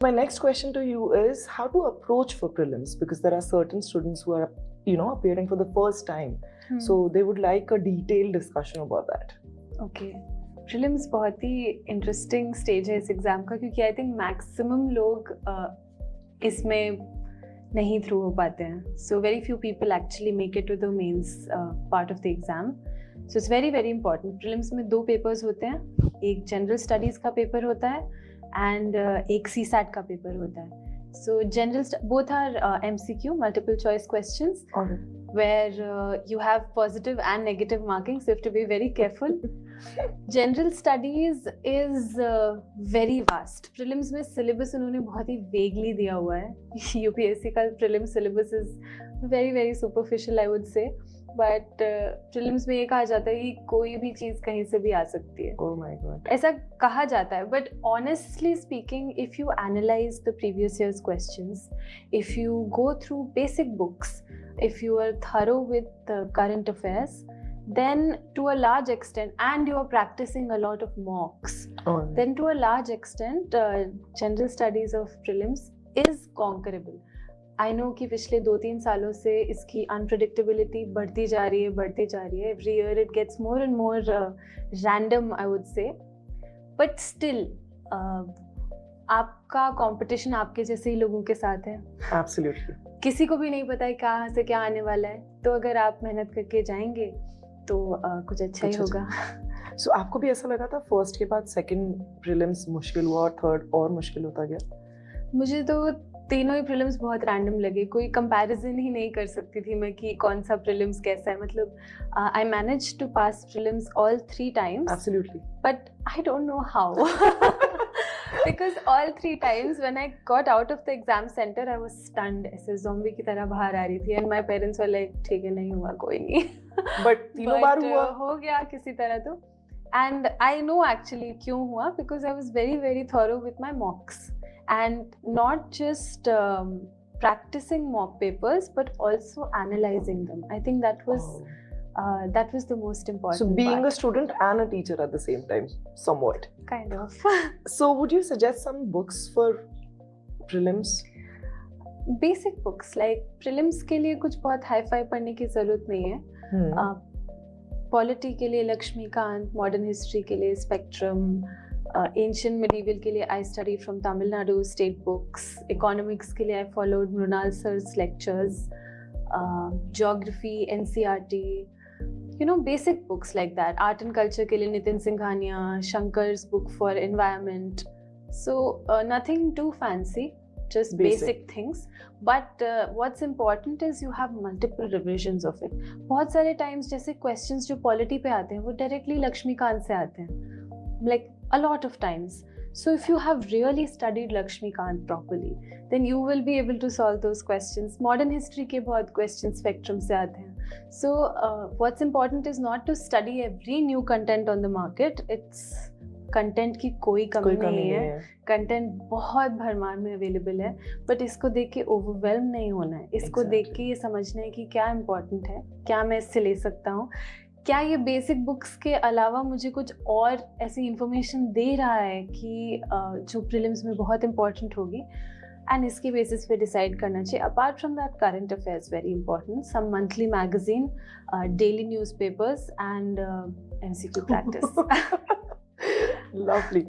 My next question to you is how to approach for prelims, because there are certain students who are, appearing for the first time. So they would like a detailed discussion about that. Okay. Prelims बहुत ही interesting stage है इस exam का, क्योंकि I think maximum लोग इसमें नहीं through हो पाते हैं. So very few people actually make it to the mains part of the exam. So it's very very important. Prelims में 2 पेपर्स होते हैं. एक जनरल स्टडीज का पेपर होता है एंड एक CSAT का पेपर होता है. So general both are MCQ, multiple choice questions, where you have positive and negative marking, so you have to be very careful. General studies is very vast. Prelims में syllabus उन्होंने बहुत ही vaguely दिया हुआ है. UPSC का prelims syllabus is very very superficial, I would say. But prelims में ये कहा जाता है कि कोई भी चीज़ कहीं से भी आ सकती है. Oh my God. ऐसा कहा जाता है. But honestly speaking, if you analyze the previous year's questions, if you go through basic books, if you are thorough with current affairs, then to a large extent, and you are practicing a lot of mocks, then to a large extent, general studies of prelims is conquerable. I know कि पिछले 2-3 सालों से इसकी unpredictability बढ़ती जा रही है. Every year it gets more and more random, I would say. But still, आपका competition आपके जैसे ही लोगों के साथ है. Absolutely. किसी को भी नहीं पता है कहाँ से क्या आने वाला है. तो अगर आप मेहनत करके जाएंगे तो कुछ अच्छा ही होगा. So आपको भी ऐसा लगा था फर्स्ट के बाद सेकंड प्रीलिम्स मुश्किल हुआ और थर्ड और मुश्किल होता गया? मुझे तो तीनों ही प्रीलिम्स बहुत रैंडम लगे. कोई कंपैरिजन ही नहीं कर सकती थी मैं कि कौन सा प्रीलिम्स कैसा है. मतलब I manage to pass prelims all 3 times. Absolutely. But I don't know how. Because all 3 times when I got out of the exam center, I was stunned. ऐसे zombie की तरह बाहर आ रही थी. And my parents were like, ठीक है, नहीं हुआ, कोई नहीं. But तीनों बार हुआ? हो गया किसी तरह तो. And I know actually क्यों हुआ, because I was very very thorough with my mocks. And not just practicing mock papers, but also analyzing them. I think that was the most important. So being part. a student and a teacher at the same time, somewhat. Kind of. So would you suggest some books for prelims? Basic books like prelims के लिए कुछ बहुत hi-fi पढ़ने की जरूरत नहीं है. Polity के लिए लक्ष्मीकांत, मॉडर्न हिस्ट्री के लिए स्पेक्ट्रम, एंशिएंट मिडीवल के लिए I study from Tamil Nadu state books, economics के लिए I followed Mrunal sir's lectures, geography NCERT, basic books like that. Art and culture के लिए Nitin Singhania, Shankar's book for environment. So nothing too fancy, just basic things. But what's important is you have multiple revisions of it. बहुत सारे times जैसे questions जो polity पे आते हैं वो directly लक्ष्मीकांत से आते हैं. Like a lot of times. So if you have really studied Lakshmikant properly, then you will be able to solve those questions. Modern history के बहुत questions spectrum से आते हैं. So what's important is not to study every new content on the market. It's content की कोई कमी नहीं है. Content बहुत भरमार में available है. But इसको देख के overwhelm नहीं होना है. इसको देख के ये समझना है कि क्या important है, क्या मैं इससे ले सकता हूँ, क्या ये बेसिक बुक्स के अलावा मुझे कुछ और ऐसी इंफॉर्मेशन दे रहा है कि जो प्रीलिम्स में बहुत इंपॉर्टेंट होगी, एंड इसके बेसिस पे डिसाइड करना चाहिए. Apart from that current affairs very important, some monthly magazine, daily newspapers and MCQ practice. Lovely.